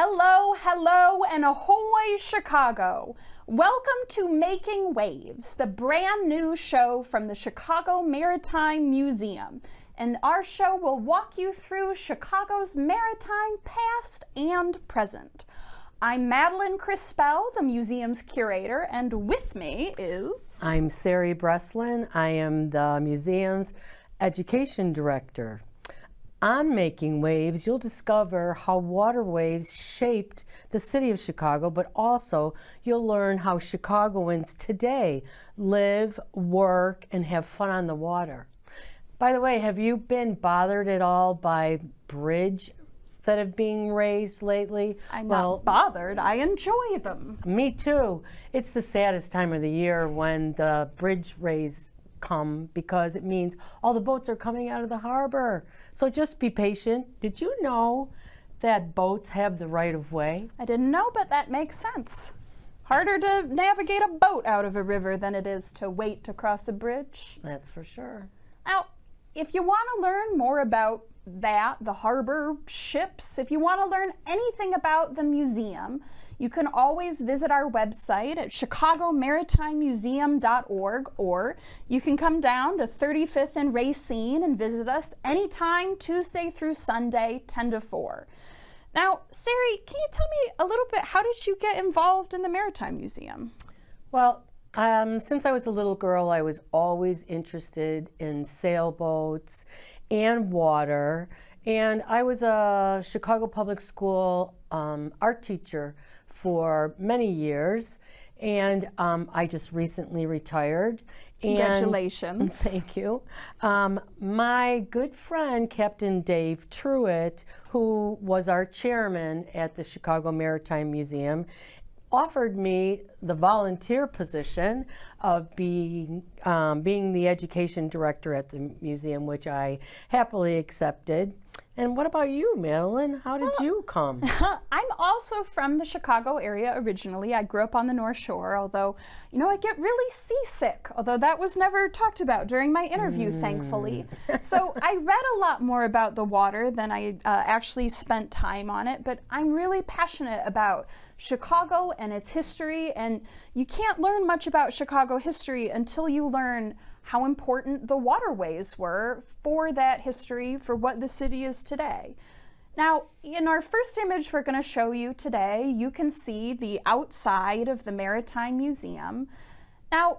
Hello, hello, and ahoy, Chicago! Welcome to Making Waves, the brand new show from the Chicago Maritime Museum. And our show will walk you through Chicago's maritime past and present. I'm Madeline Crispell, the museum's curator, and with me is... I'm Sari Breslin. I am the museum's education director. On Making Waves, you'll discover how water waves shaped the city of Chicago, but also you'll learn how Chicagoans today live, work, and have fun on the water. By the way, have you been bothered at all by bridge that have been raised lately? I'm not bothered. I enjoy them. Me too. It's the saddest time of the year when the bridge raise come because it means all the boats are coming out of the harbor. So just be patient. Did you know that boats have the right of way? I didn't know, but that makes sense. Harder to navigate a boat out of a river than it is to wait to cross a bridge. That's for sure. Now, if you want to learn more about that, the harbor, ships, if you want to learn anything about the museum, you can always visit our website at chicagomaritimmuseum.org, or you can come down to 35th and Racine and visit us anytime, Tuesday through Sunday, 10 to 4. Now, Sari, can you tell me a little bit, how did you get involved in the Maritime Museum? Well, since I was a little girl, I was always interested in sailboats and water, and I was a Chicago Public School art teacher for many years, and I just recently retired. Congratulations. Thank you. My good friend, Captain Dave Truitt, who was our chairman at the Chicago Maritime Museum, offered me the volunteer position of being the education director at the museum, which I happily accepted. And what about you, Madeline? How did you come? I'm also from the Chicago area originally. I grew up on the North Shore, although, I get really seasick, although that was never talked about during my interview, thankfully. So I read a lot more about the water than I actually spent time on it, but I'm really passionate about Chicago and its history, and you can't learn much about Chicago history until you learn how important the waterways were for that history, for what the city is today. Now, in our first image we're going to show you today, you can see the outside of the Maritime Museum. Now,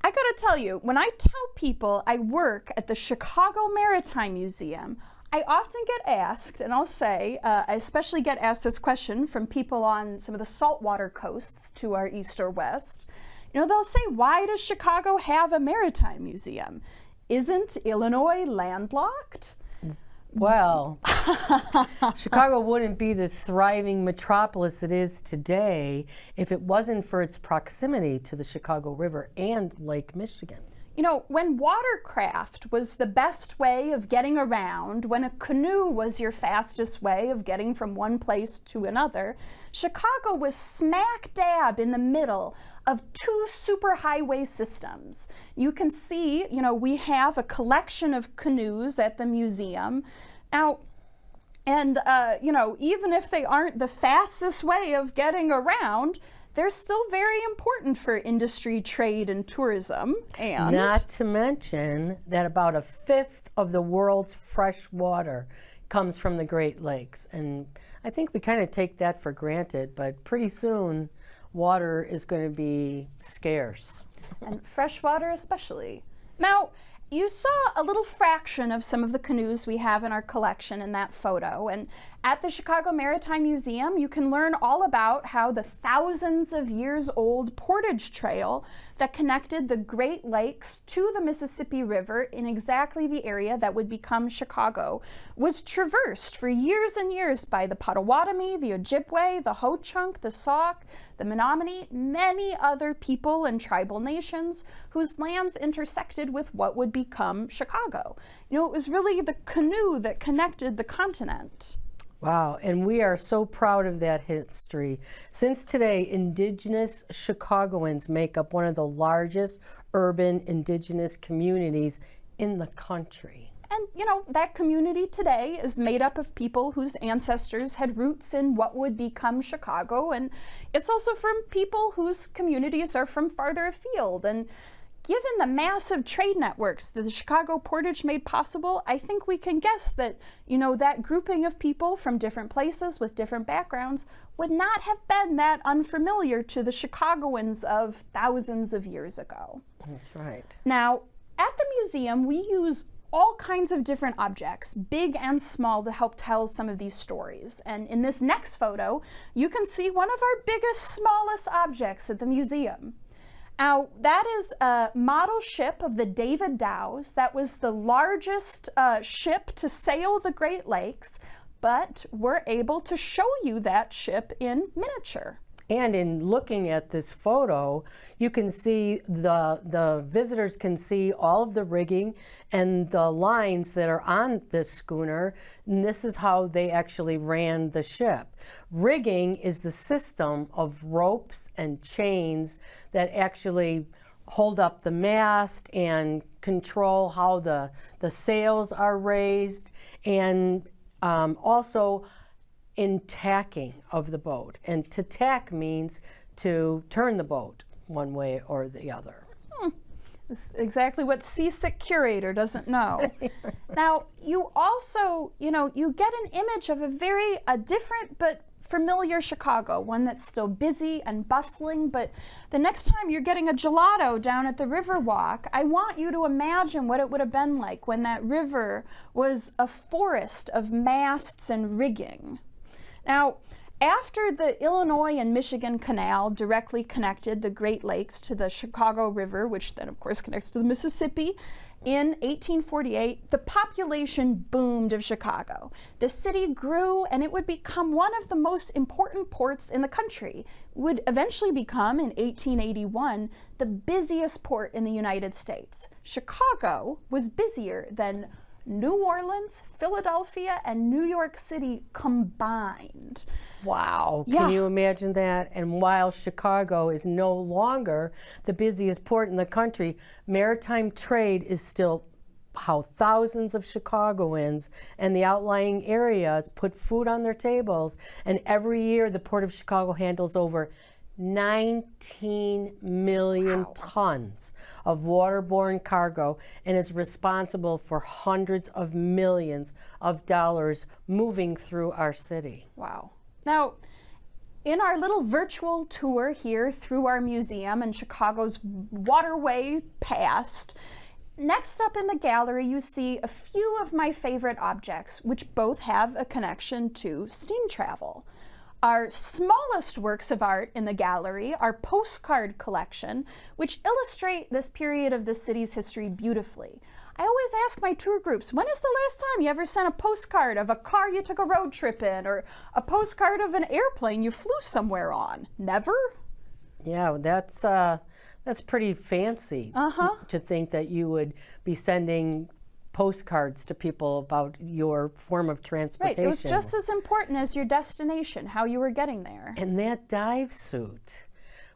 I gotta tell you, when I tell people I work at the Chicago Maritime Museum, I often get asked, and I'll say, I especially get asked this question from people on some of the saltwater coasts to our east or west. They'll say, why does Chicago have a maritime museum? Isn't Illinois landlocked? Well, Chicago wouldn't be the thriving metropolis it is today if it wasn't for its proximity to the Chicago River and Lake Michigan. When watercraft was the best way of getting around, when a canoe was your fastest way of getting from one place to another, Chicago was smack dab in the middle of two superhighway systems. You can see, we have a collection of canoes at the museum. Now, and, even if they aren't the fastest way of getting around, they're still very important for industry, trade, and tourism. And not to mention that about a fifth of the world's fresh water comes from the Great Lakes. And I think we kind of take that for granted, but pretty soon water is going to be scarce. And fresh water especially. Now, you saw a little fraction of some of the canoes we have in our collection in that photo, and at the Chicago Maritime Museum you can learn all about how the thousands of years old portage trail that connected the Great Lakes to the Mississippi River in exactly the area that would become Chicago was traversed for years and years by the Potawatomi, the Ojibwe, the Ho-Chunk, the Sauk, the Menominee, many other people and tribal nations whose lands intersected with what would become Chicago. It was really the canoe that connected the continent. Wow, and we are so proud of that history. Since today, indigenous Chicagoans make up one of the largest urban indigenous communities in the country. And, that community today is made up of people whose ancestors had roots in what would become Chicago. And it's also from people whose communities are from farther afield. And given the massive trade networks that the Chicago Portage made possible, I think we can guess that, that grouping of people from different places with different backgrounds would not have been that unfamiliar to the Chicagoans of thousands of years ago. That's right. Now, at the museum, we use all kinds of different objects, big and small, to help tell some of these stories. And in this next photo, you can see one of our biggest, smallest objects at the museum. Now, that is a model ship of the David Dow's. That was the largest ship to sail the Great Lakes, but we're able to show you that ship in miniature. And in looking at this photo, you can see the visitors can see all of the rigging and the lines that are on this schooner. And this is how they actually ran the ship. Rigging is the system of ropes and chains that actually hold up the mast and control how the sails are raised, and also in tacking of the boat. And to tack means to turn the boat one way or the other. This is exactly what Seasick Curator doesn't know. Now, you also, you get an image of a different but familiar Chicago, one that's still busy and bustling, but the next time you're getting a gelato down at the Riverwalk, I want you to imagine what it would have been like when that river was a forest of masts and rigging. Now, after the Illinois and Michigan Canal directly connected the Great Lakes to the Chicago River, which then of course connects to the Mississippi, in 1848, the population boomed of Chicago. The city grew and it would become one of the most important ports in the country. It would eventually become, in 1881, the busiest port in the United States. Chicago was busier than New Orleans, Philadelphia, and New York City combined. Wow, Yeah. Can you imagine that? And while Chicago is no longer the busiest port in the country, maritime trade is still how thousands of Chicagoans and the outlying areas put food on their tables. And every year the Port of Chicago handles over 19 million tons of waterborne cargo and is responsible for hundreds of millions of dollars moving through our city. Wow. Now, in our little virtual tour here through our museum and Chicago's waterway past, next up in the gallery you see a few of my favorite objects, which both have a connection to steam travel. Our smallest works of art in the gallery are postcard collection, which illustrate this period of the city's history beautifully. I always ask my tour groups, when is the last time you ever sent a postcard of a car you took a road trip in, or a postcard of an airplane you flew somewhere on? Never? Yeah, that's pretty fancy to think that you would be sending postcards to people about your form of transportation. Right, it was just as important as your destination, how you were getting there. And that dive suit,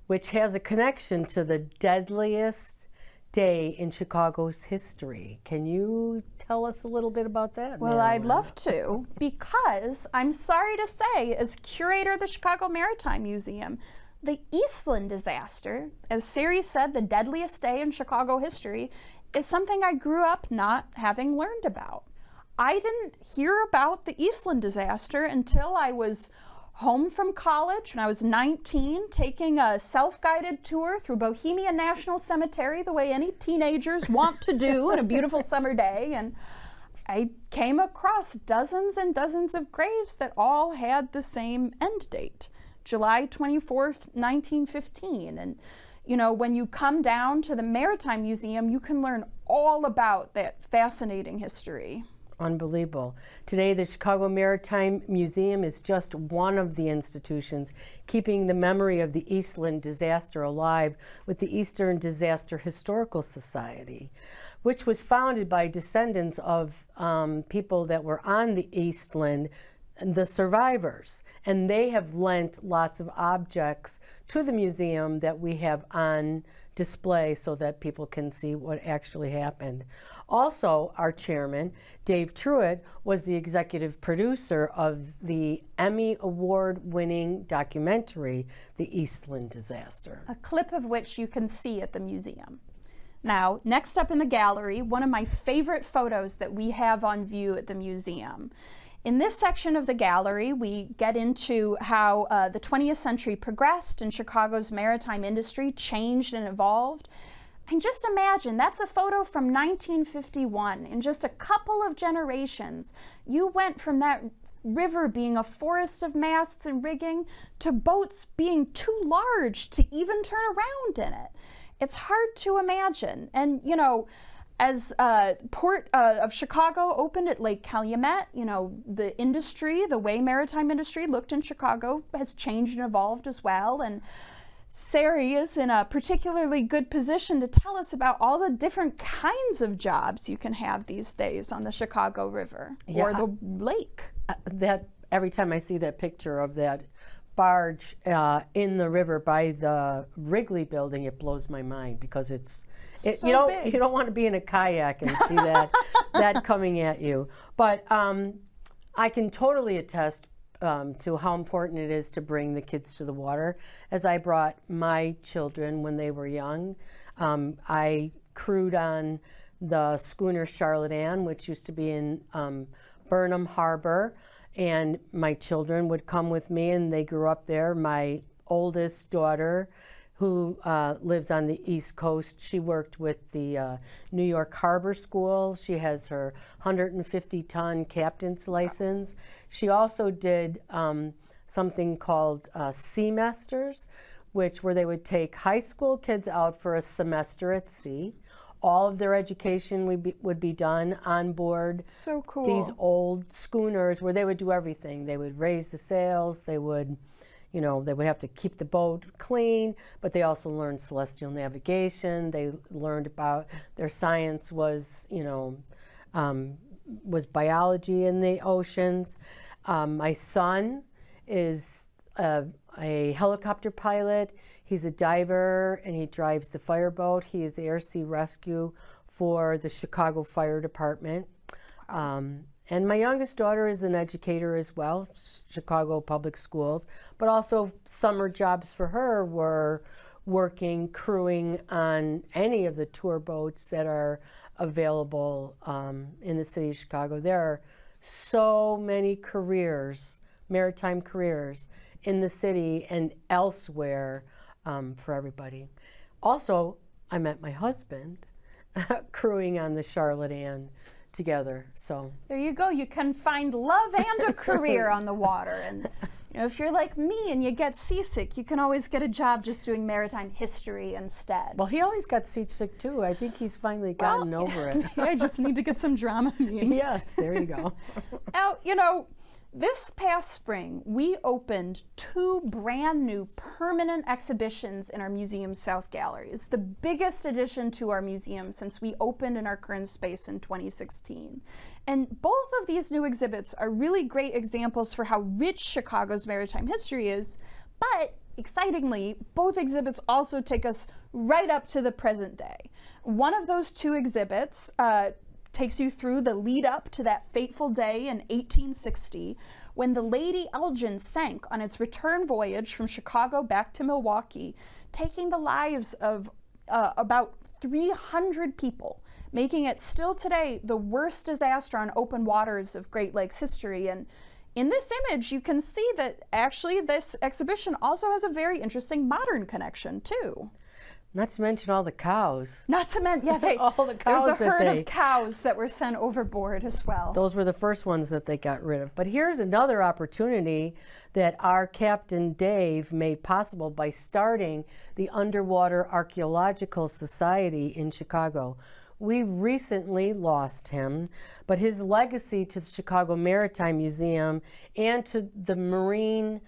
which has a connection to the deadliest day in Chicago's history. Can you tell us a little bit about that, Well, Madeline? I'd love to, because I'm sorry to say, as curator of the Chicago Maritime Museum, the Eastland disaster, as Sari said, the deadliest day in Chicago history, is something I grew up not having learned about. I didn't hear about the Eastland disaster until I was home from college when I was 19, taking a self-guided tour through Bohemian National Cemetery the way any teenagers want to do on a beautiful summer day, and I came across dozens and dozens of graves that all had the same end date, July 24th, 1915. And when you come down to the Maritime Museum, you can learn all about that fascinating history. Unbelievable. Today, the Chicago Maritime Museum is just one of the institutions keeping the memory of the Eastland disaster alive with the Eastern Disaster Historical Society, which was founded by descendants of people that were on the Eastland the survivors, and they have lent lots of objects to the museum that we have on display so that people can see what actually happened. Also, our chairman, Dave Truitt, was the executive producer of the Emmy Award-winning documentary, The Eastland Disaster. A clip of which you can see at the museum. Now, next up in the gallery, one of my favorite photos that we have on view at the museum. In this section of the gallery, we get into how the 20th century progressed and Chicago's maritime industry changed and evolved. And just imagine, that's a photo from 1951. In just a couple of generations, you went from that river being a forest of masts and rigging to boats being too large to even turn around in it. It's hard to imagine. And, you know, as Port of Chicago opened at Lake Calumet, you know, the industry, the way maritime industry looked in Chicago has changed and evolved as well. And Sari is in a particularly good position to tell us about all the different kinds of jobs you can have these days on the Chicago River or the lake. That every time I see that picture of that barge in the river by the Wrigley building, it blows my mind because So you don't want to be in a kayak and see that coming at you. But I can totally attest to how important it is to bring the kids to the water. As I brought my children when they were young, I crewed on the schooner Charlotte Ann, which used to be in Burnham Harbor. And my children would come with me, and they grew up there. My oldest daughter, who lives on the East Coast, she worked with the New York Harbor School. She has her 150-ton captain's license. She also did something called semesters, where they would take high school kids out for a semester at sea. All of their education would be done on board So cool. these old schooners where they would do everything. They would raise the sails, they would have to keep the boat clean, but they also learned celestial navigation. They learned about their science was biology in the oceans. My son is a helicopter pilot. He's a diver, and he drives the fireboat. He is air sea rescue for the Chicago Fire Department. And my youngest daughter is an educator as well, Chicago Public Schools, but also summer jobs for her were working, crewing on any of the tour boats that are available in the city of Chicago. There are so many careers, maritime careers, in the city and elsewhere for everybody. Also, I met my husband crewing on the Charlotte Ann together. So there you go. You can find love and a career on the water. And you know, if you're like me and you get seasick, you can always get a job just doing maritime history instead. Well, he always got seasick too. I think he's finally gotten over it. I just need to get some Dramamine. Yes, there you go. Now, you know, this past spring, we opened 2 brand new permanent exhibitions in our museum's South Gallery. It's the biggest addition to our museum since we opened in our current space in 2016. And both of these new exhibits are really great examples for how rich Chicago's maritime history is, but excitingly, both exhibits also take us right up to the present day. One of those 2 exhibits takes you through the lead up to that fateful day in 1860 when the Lady Elgin sank on its return voyage from Chicago back to Milwaukee, taking the lives of about 300 people, making it still today the worst disaster on open waters of Great Lakes history. And in this image, you can see that actually this exhibition also has a very interesting modern connection too. Not to mention all the cows. Not to mention, yeah, all the cows there's a herd of cows that were sent overboard as well. Those were the first ones that they got rid of. But here's another opportunity that our Captain Dave made possible by starting the Underwater Archaeological Society in Chicago. We recently lost him, but his legacy to the Chicago Maritime Museum and to the marine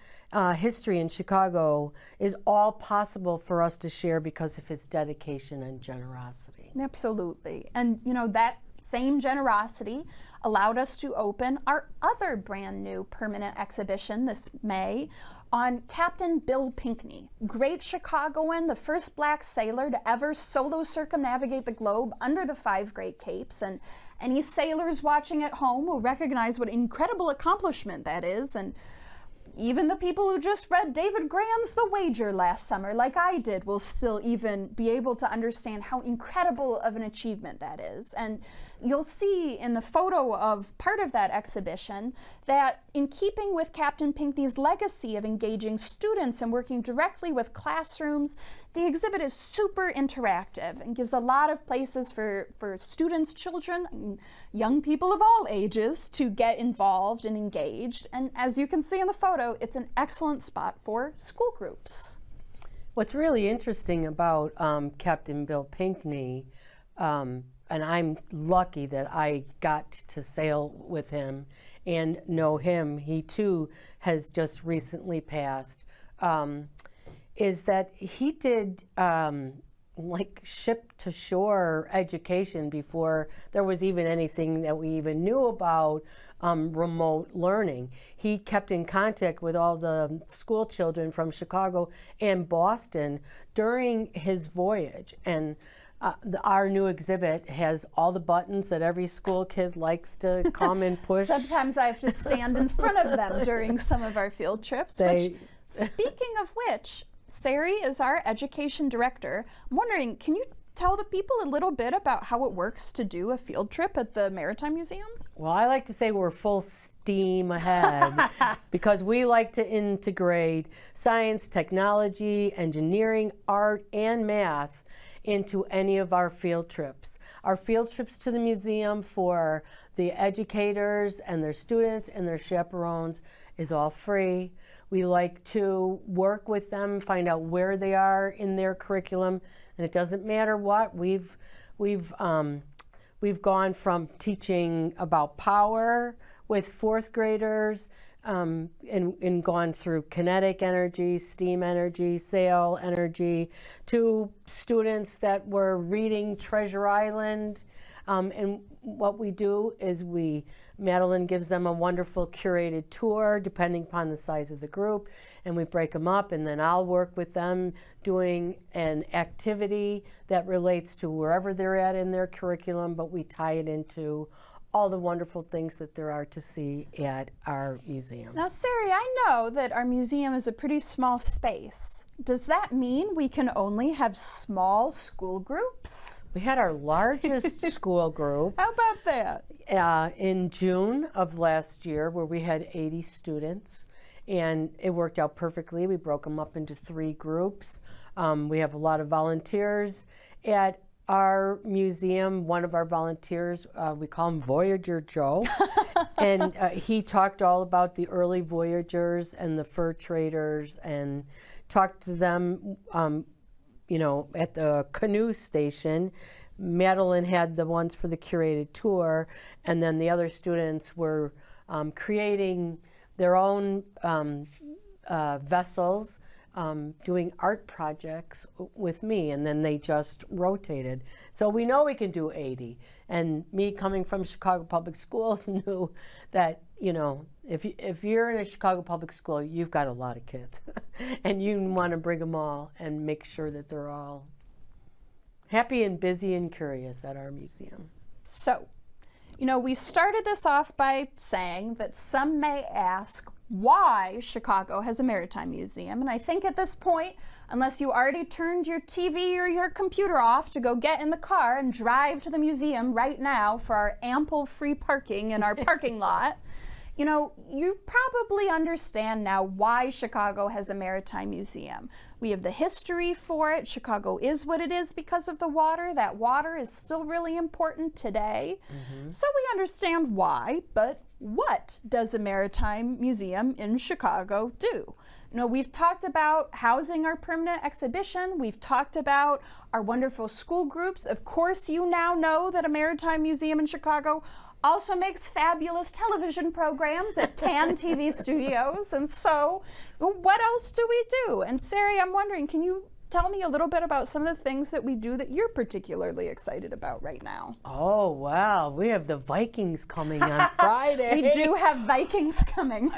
history in Chicago is all possible for us to share because of his dedication and generosity. Absolutely. And you know, that same generosity allowed us to open our other brand new permanent exhibition this May on Captain Bill Pinckney, great Chicagoan, the first black sailor to ever solo circumnavigate the globe under the 5 Great Capes. And any sailors watching at home will recognize what incredible accomplishment that is. And even the people who just read David Graham's The Wager last summer, like I did, will still even be able to understand how incredible of an achievement that is. And you'll see in the photo of part of that exhibition that in keeping with Captain Pinckney's legacy of engaging students and working directly with classrooms, the exhibit is super interactive and gives a lot of places for students, children, young people of all ages to get involved and engaged. And as you can see in the photo, it's an excellent spot for school groups. What's really interesting about Captain Bill Pinckney, and I'm lucky that I got to sail with him and know him. He too has just recently passed. Is that he did like ship to shore education before there was even anything that we even knew about remote learning. He kept in contact with all the school children from Chicago and Boston during his voyage. And our new exhibit has all the buttons that every school kid likes to come and push. Sometimes I have to stand in front of them during some of our field trips. Speaking of which, Sari is our education director. I'm wondering, can you tell the people a little bit about how it works to do a field trip at the Maritime Museum? Well, I like to say we're full steam ahead because we like to integrate science, technology, engineering, art, and math into any of our field trips. Our field trips to the museum for the educators and their students and their chaperones is all free. We like to work with them, find out where they are in their curriculum, and it doesn't matter what. We've gone from teaching about power with 4th graders and gone through kinetic energy, steam energy, sail energy, to students that were reading Treasure Island. And what we do is Madeline gives them a wonderful curated tour depending upon the size of the group, and we break them up, and then I'll work with them doing an activity that relates to wherever they're at in their curriculum, but we tie it into all the wonderful things that there are to see at our museum. Now, Sari, I know that our museum is a pretty small space. Does that mean we can only have small school groups? We had our largest school group. How about that? In June of last year, where we had 80 students, and it worked out perfectly. We broke them up into 3 groups. We have a lot of volunteers at our museum. One of our volunteers, we call him Voyager Joe, and he talked all about the early voyagers and the fur traders and talked to them, at the canoe station. Madeline had the ones for the curated tour, and then the other students were creating their own vessels, doing art projects with me, and then they just rotated. So we know we can do 80. And me coming from Chicago Public Schools knew that, if you're in a Chicago Public School, you've got a lot of kids. And you want to bring them all and make sure that they're all happy and busy and curious at our museum. So, we started this off by saying that some may ask why Chicago has a maritime museum. And I think at this point, unless you already turned your TV or your computer off to go get in the car and drive to the museum right now for our ample free parking in our parking lot, you probably understand now why Chicago has a maritime museum. We have the history for it. Chicago is what it is because of the water. That water is still really important today. Mm-hmm. So we understand why, but what does a maritime museum in Chicago do? We've talked about housing our permanent exhibition. We've talked about our wonderful school groups. Of course, you now know that a Maritime Museum in Chicago also makes fabulous television programs at Can TV Studios. And so, what else do we do? And Sari, I'm wondering, can you tell me a little bit about some of the things that we do that you're particularly excited about right now? Oh, wow. We have the Vikings coming on Friday. We do have Vikings coming.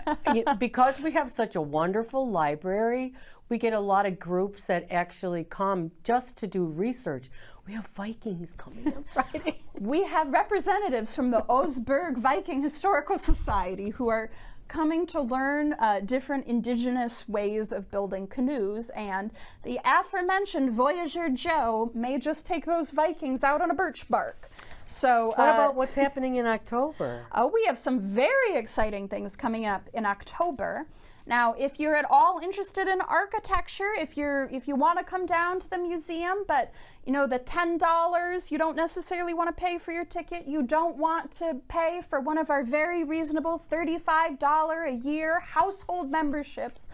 Because we have such a wonderful library, we get a lot of groups that actually come just to do research. We have Vikings coming on Friday. We have representatives from the Osberg Viking Historical Society who are coming to learn different indigenous ways of building canoes, and the aforementioned Voyager Joe may just take those Vikings out on a birch bark. So what about what's happening in October? We have some very exciting things coming up in October. Now, if you're at all interested in architecture, if you want to come down to the museum, but the $10 you don't necessarily want to pay for your ticket, you don't want to pay for one of our very reasonable $35 a year household memberships,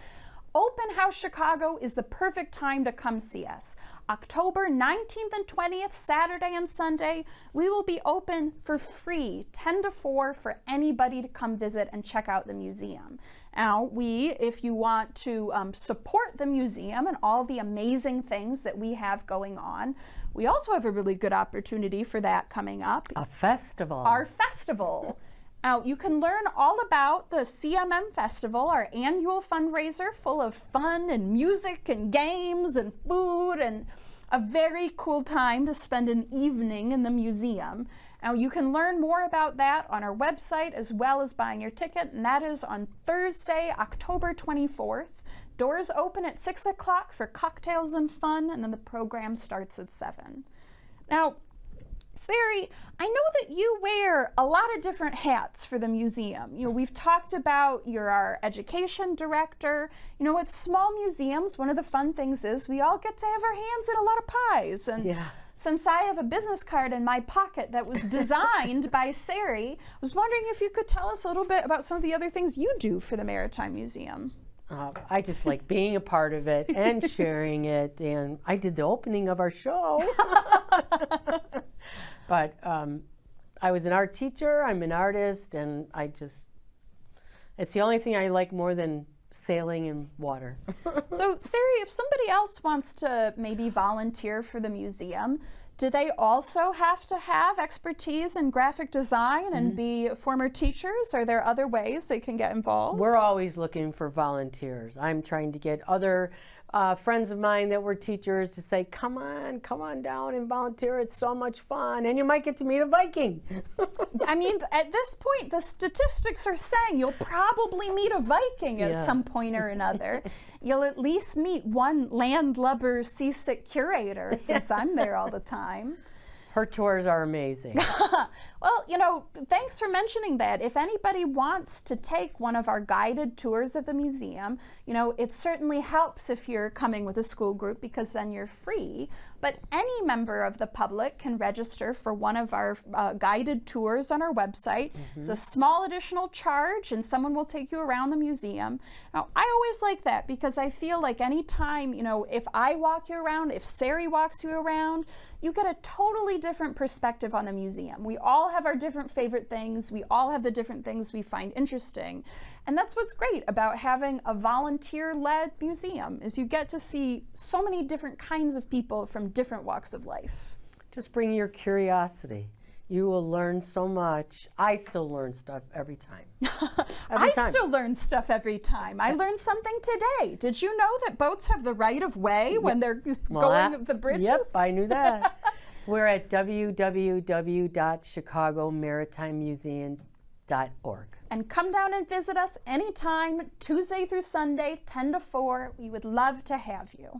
Open House Chicago is the perfect time to come see us. October 19th and 20th, Saturday and Sunday, we will be open for free, 10 to 4, for anybody to come visit and check out the museum. Now, if you want to support the museum and all the amazing things that we have going on, we also have a really good opportunity for that coming up. A festival. Our festival. Now, you can learn all about the CMM Festival, our annual fundraiser full of fun and music and games and food and a very cool time to spend an evening in the museum. Now, you can learn more about that on our website as well as buying your ticket, and that is on Thursday, October 24th. Doors open at 6 o'clock for cocktails and fun, and then the program starts at 7. Now, Sari, I know that you wear a lot of different hats for the museum. We've talked about you're our education director. At small museums, one of the fun things is we all get to have our hands in a lot of pies. And since I have a business card in my pocket that was designed by Sari, I was wondering if you could tell us a little bit about some of the other things you do for the Maritime Museum. I just like being a part of it and sharing it, and I did the opening of our show. But I was an art teacher, I'm an artist, and it's the only thing I like more than sailing in water. So, Sari, if somebody else wants to maybe volunteer for the museum, do they also have to have expertise in graphic design and be former teachers? Are there other ways they can get involved? We're always looking for volunteers. I'm trying to get other friends of mine that were teachers to say, come on down and volunteer. It's so much fun. And you might get to meet a Viking. I mean, at this point, the statistics are saying you'll probably meet a Viking at some point or another. You'll at least meet one landlubber seasick curator, since I'm there all the time. Her tours are amazing. Well, thanks for mentioning that. If anybody wants to take one of our guided tours of the museum, it certainly helps if you're coming with a school group, because then you're free. But any member of the public can register for one of our guided tours on our website. It's a small additional charge, and someone will take you around the museum. Now, I always like that, because I feel like anytime, if I walk you around, if Sari walks you around, you get a totally different perspective on the museum. We all have our different favorite things. We all have the different things we find interesting. And that's what's great about having a volunteer-led museum, is you get to see so many different kinds of people from different walks of life. Just bring your curiosity. You will learn so much. I still learn stuff every time. I still learn stuff every time. I learned something today. Did you know that boats have the right of way when they're going the bridges? Yep, I knew that. We're at www.chicagomaritimemuseum.org. And come down and visit us anytime, Tuesday through Sunday, 10 to 4. We would love to have you.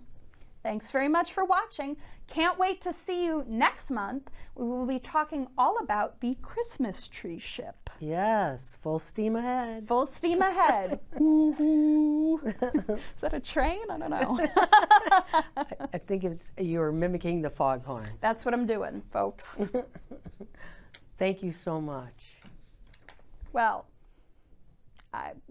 Thanks very much for watching. Can't wait to see you next month. We will be talking all about the Christmas tree ship. Yes, full steam ahead. Full steam ahead. Woo-hoo. Is that a train? I don't know. I think you're mimicking the foghorn. That's what I'm doing, folks. Thank you so much. Well, I'm